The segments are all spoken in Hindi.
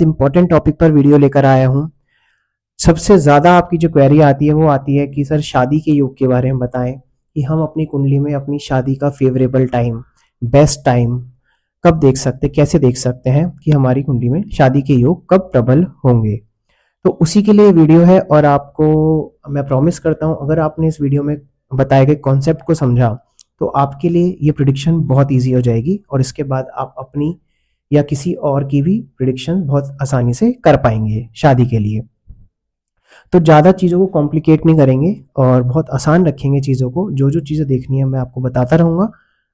इंपॉर्टेंट टॉपिक पर वीडियो लेकर आया हूँ। सबसे ज़्यादा आपकी जो क्वेरी आती है वो आती है कि सर शादी के योग के बारे में बताएं कि हम अपनी कुंडली में अपनी शादी का फेवरेबल टाइम, बेस्ट टाइम कब देख सकते, कैसे देख सकते हैं कि हमारी कुंडली में शादी के योग कब प्रबल होंगे। तो उसी के लिए वीडियो है और आपको मैं प्रॉमिस करता हूँ अगर आपने इस वीडियो में बताए गए कॉन्सेप्ट को समझा तो आपके लिए ये प्रिडिक्शन बहुत ईजी हो जाएगी और इसके बाद आप अपनी या किसी और की भी प्रिडिक्शन बहुत आसानी से कर पाएंगे शादी के लिए। तो ज़्यादा चीज़ों को कॉम्प्लिकेट नहीं करेंगे और बहुत आसान रखेंगे चीज़ों को। जो जो चीज़ें देखनी है मैं आपको बताता रहूँगा,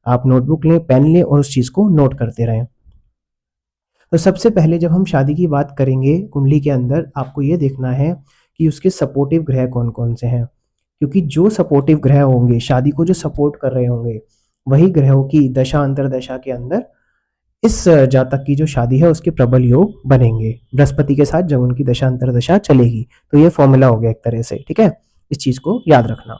आप नोटबुक लें, पेन लें और उस चीज़ को नोट करते रहें। तो सबसे पहले जब हम शादी की बात करेंगे कुंडली के अंदर, आपको ये देखना है कि उसके सपोर्टिव ग्रह कौन कौन से हैं, क्योंकि जो सपोर्टिव ग्रह होंगे, शादी को जो सपोर्ट कर रहे होंगे, वही ग्रहों की दशा अंतरदशा के अंदर इस जातक की जो शादी है उसके प्रबल योग बनेंगे बृहस्पति के साथ जब उनकी दशा अंतरदशा चलेगी। तो ये फॉर्मूला हो गया एक तरह से, ठीक है, इस चीज को याद रखना।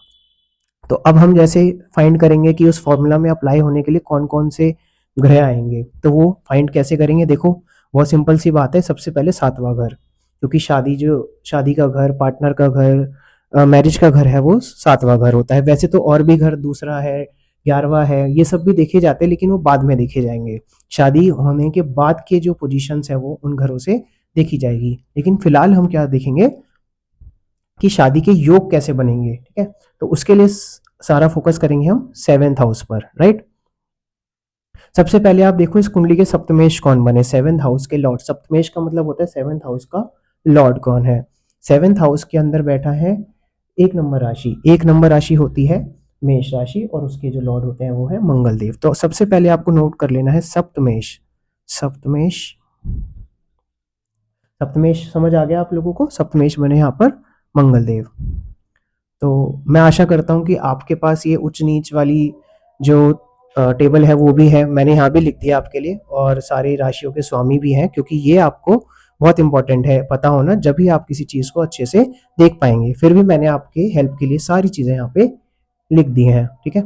तो अब हम जैसे फाइंड करेंगे कि उस फॉर्मूला में अप्लाई होने के लिए कौन कौन से ग्रह आएंगे, तो वो फाइंड कैसे करेंगे। देखो बहुत सिंपल सी बात है, सबसे पहले सातवां घर, क्योंकि शादी का घर, पार्टनर का घर, मैरिज का घर है, वो सातवां घर होता है। वैसे तो और भी घर, दूसरा है, 11वां है, ये सब भी देखे जाते हैं लेकिन वो बाद में देखे जाएंगे। शादी होने के बाद के जो पोजीशंस है वो उन घरों से देखी जाएगी, लेकिन फिलहाल हम क्या देखेंगे कि शादी के योग कैसे बनेंगे, ठीक है। तो उसके लिए सारा फोकस करेंगे हम 7th हाउस पर, राइट। सबसे पहले आप देखो इस कुंडली के सप्तमेश कौन बने, 7th हाउस के लॉर्ड। सप्तमेश का मतलब होता है 7th हाउस का लॉर्ड कौन है। 7th हाउस के अंदर बैठा है एक नंबर राशि। एक नंबर राशि होती है मेष राशि और उसके जो लॉर्ड होते हैं वो है मंगल देव। तो सबसे पहले आपको नोट कर लेना है सप्तमेश। सप्तमेश, सप्तमेश समझ आ गया आप लोगों को, सप्तमेश बने यहाँ पर मंगल देव। तो मैं आशा करता हूँ कि आपके पास ये उच्च नीच वाली जो टेबल है वो भी है, मैंने यहाँ भी लिख दिया आपके लिए, और सारी राशियों के स्वामी भी हैं, क्योंकि ये आपको बहुत इंपॉर्टेंट है पता होना, जब भी आप किसी चीज़ को अच्छे से देख पाएंगे। फिर भी मैंने आपके हेल्प के लिए सारी चीज़ें यहाँ पे लिख दी हैं, ठीक है।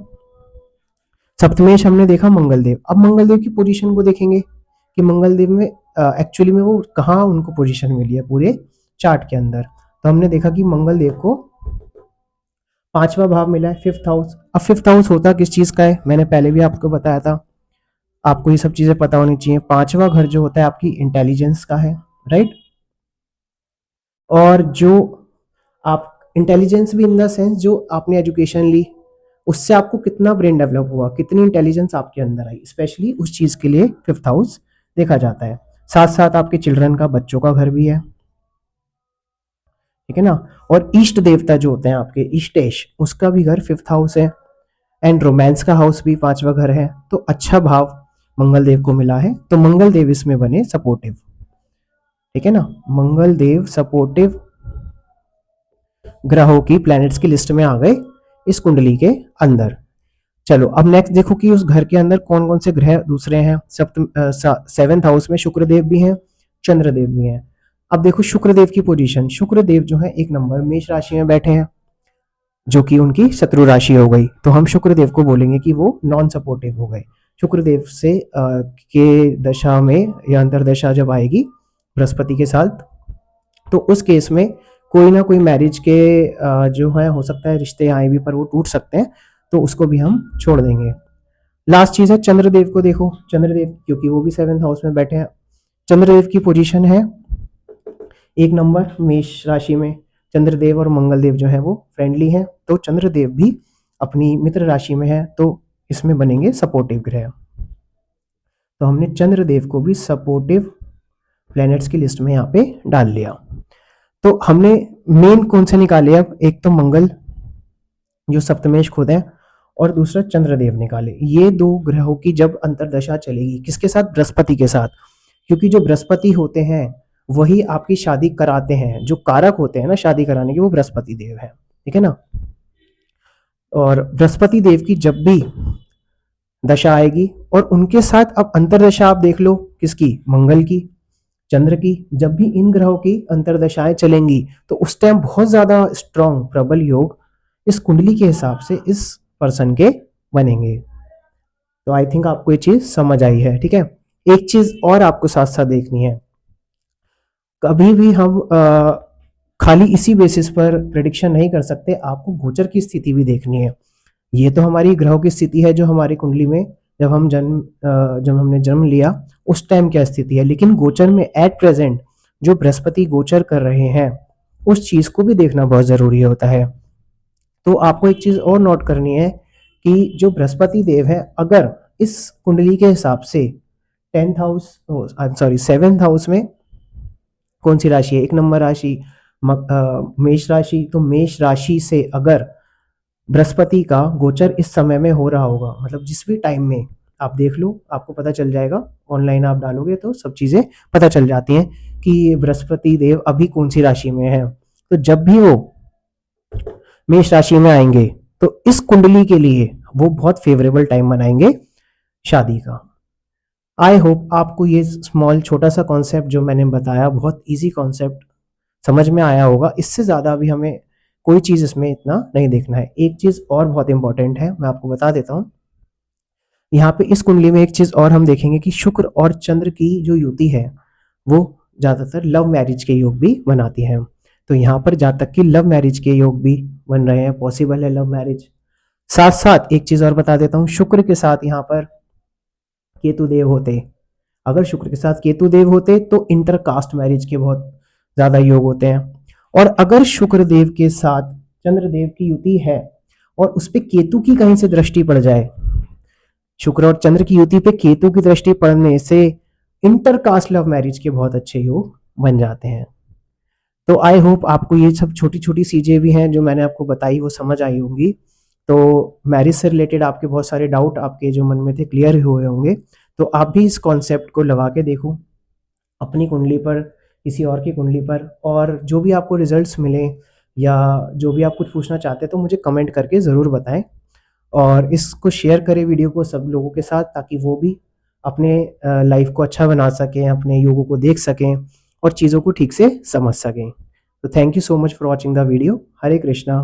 सप्तमेश हमने देखा मंगल देव। अब मंगल देव की पोजीशन को देखेंगे कि मंगल देव में एक्चुअली में वो कहाँ उनको पोजीशन मिली है पूरे चार्ट के अंदर। तो हमने देखा कि मंगल देव को पांचवा भाव मिला है, 5th हाउस। अब 5th हाउस होता किस चीज का है, मैंने पहले भी आपको बताया था, आपको ये सब चीजें पता होनी चाहिए। पांचवा घर जो होता है आपकी इंटेलिजेंस का है, राइट। और जो आप इंटेलिजेंस भी इन द सेंस जो आपने एजुकेशन ली, उससे आपको कितना ब्रेन डेवलप हुआ, कितनी इंटेलिजेंस आपके अंदर आई, स्पेशली उस चीज के लिए 5th हाउस देखा जाता है। साथ साथ आपके चिल्ड्रन का, बच्चों का घर भी है, ठीक है ना। और इष्ट देवता जो होते हैं आपके इष्टेश, उसका भी घर 5th हाउस है। एंड रोमांस का हाउस भी पांचवा घर है। तो अच्छा भाव मंगल देव को मिला है, तो मंगल देव इसमें बने सपोर्टिव, ठीक है ना। मंगल देव सपोर्टिव ग्रहों की, प्लैनेट्स की लिस्ट में आ गए इस कुंडली के अंदर। चलो अब नेक्स्ट देखो कि उस घर के अंदर कौन कौन से ग्रह दूसरे हैं। 7th हाउस में शुक्रदेव भी हैं, चंद्रदेव भी हैं। अब देखो शुक्रदेव की पोजीशन, शुक्रदेव जो है एक नंबर मेष राशि में बैठे हैं, जो कि उनकी शत्रु राशि हो गई। तो हम शुक्रदेव को बोलेंगे कि वो नॉन सपोर्टिव हो गए। शुक्रदेव से के दशा में या अंतरदशा जब आएगी बृहस्पति के साथ, तो उस केस में कोई ना कोई मैरिज के जो है हो सकता है रिश्ते आए भी, पर वो टूट सकते हैं, तो उसको भी हम छोड़ देंगे। लास्ट चीज है चंद्रदेव को देखो। चंद्रदेव क्योंकि वो भी 7th हाउस में बैठे हैं, चंद्रदेव की पोजीशन है एक नंबर मेष राशि में। चंद्रदेव और मंगलदेव जो है वो फ्रेंडली हैं, तो चंद्रदेव भी अपनी मित्र राशि में है, तो इसमें बनेंगे सपोर्टिव ग्रह। तो हमने चंद्रदेव को भी सपोर्टिव प्लैनेट्स की लिस्ट में यहाँ पे डाल लिया। तो हमने मेन कौन से निकाले, अब एक तो मंगल जो सप्तमेश खुद है, और दूसरा चंद्रदेव निकाले। ये दो ग्रहों की जब अंतरदशा चलेगी, किसके साथ, बृहस्पति के साथ, क्योंकि जो बृहस्पति होते हैं वही आपकी शादी कराते हैं, जो कारक होते हैं ना शादी कराने के, वो बृहस्पति देव है, ठीक है ना। और बृहस्पति देव की जब भी दशा आएगी, और उनके साथ अब अंतरदशा आप देख लो किसकी, मंगल की, चंद्र की, जब भी इन ग्रहों की अंतरदशाएं चलेंगी तो उस टाइम बहुत ज्यादा स्ट्रॉन्ग प्रबल योग इस कुंडली के हिसाब से इस पर्सन के बनेंगे। तो आई थिंक आपको ये चीज समझ आई है, ठीक है। एक चीज और आपको साथ साथ देखनी है कभी भी हम खाली इसी बेसिस पर प्रेडिक्शन नहीं कर सकते, आपको गोचर की स्थिति भी देखनी है। ये तो हमारी ग्रहों की स्थिति है जो हमारी कुंडली में जब हमने जन्म लिया उस टाइम क्या स्थिति है, लेकिन गोचर में एट प्रेजेंट जो बृहस्पति गोचर कर रहे हैं उस चीज को भी देखना बहुत जरूरी होता है। तो आपको एक चीज और नोट करनी है कि जो बृहस्पति देव है, अगर इस कुंडली के हिसाब से 10th house, I am sorry 7th house में कौन सी राशि है, एक नंबर राशि मेष राशि, तो मेष राशि से अगर बृहस्पति का गोचर इस समय में हो रहा होगा, मतलब जिस भी टाइम में आप देख लो आपको पता चल जाएगा, ऑनलाइन आप डालोगे तो सब चीजें पता चल जाती हैं कि बृहस्पति देव अभी कौन सी राशि में है। तो जब भी वो मेष राशि में आएंगे तो इस कुंडली के लिए वो बहुत फेवरेबल टाइम बनाएंगे शादी का। आई होप आपको ये स्मॉल छोटा सा कॉन्सेप्ट जो मैंने बताया, बहुत इजी कॉन्सेप्ट समझ में आया होगा। इससे ज़्यादा अभी हमें कोई चीज़ इसमें इतना नहीं देखना है। एक चीज़ और बहुत इंपॉर्टेंट है, मैं आपको बता देता हूँ। यहाँ पे इस कुंडली में एक चीज़ और हम देखेंगे कि शुक्र और चंद्र की जो युति है वो ज़्यादातर लव मैरिज के योग भी बनाती है। तो यहाँ पर जहाँ तक कि लव मैरिज के योग भी बन रहे हैं, पॉसिबल है लव मैरिज। साथ साथ एक चीज़ और बता देता हूँ, शुक्र के साथ यहाँ पर केतु देव होते, अगर शुक्र के साथ केतु देव होते तो इंटर कास्ट मैरिज के बहुत ज्यादा योग होते हैं। और अगर शुक्र देव के साथ चंद्र देव की युति है और उस पर केतु की कहीं से दृष्टि पड़ जाए, शुक्र और चंद्र की युति पे केतु की दृष्टि पड़ने से इंटर कास्ट लव मैरिज के बहुत अच्छे योग बन जाते हैं। तो आई होप आपको ये सब छोटी छोटी चीजें भी हैं जो मैंने आपको बताई वो समझ आई होंगी। तो मैरिज से रिलेटेड आपके बहुत सारे डाउट आपके जो मन में थे क्लियर हुए होंगे। तो आप भी इस कॉन्सेप्ट को लगा के देखो अपनी कुंडली पर, किसी और की कुंडली पर, और जो भी आपको रिजल्ट्स मिले या जो भी आप कुछ पूछना चाहते हैं तो मुझे कमेंट करके ज़रूर बताएं। और इसको शेयर करें वीडियो को सब लोगों के साथ, ताकि वो भी अपने लाइफ को अच्छा बना सकें, अपने योगों को देख सकें और चीज़ों को ठीक से समझ सकें। तो thank you so much for watching the video. Hare Krishna.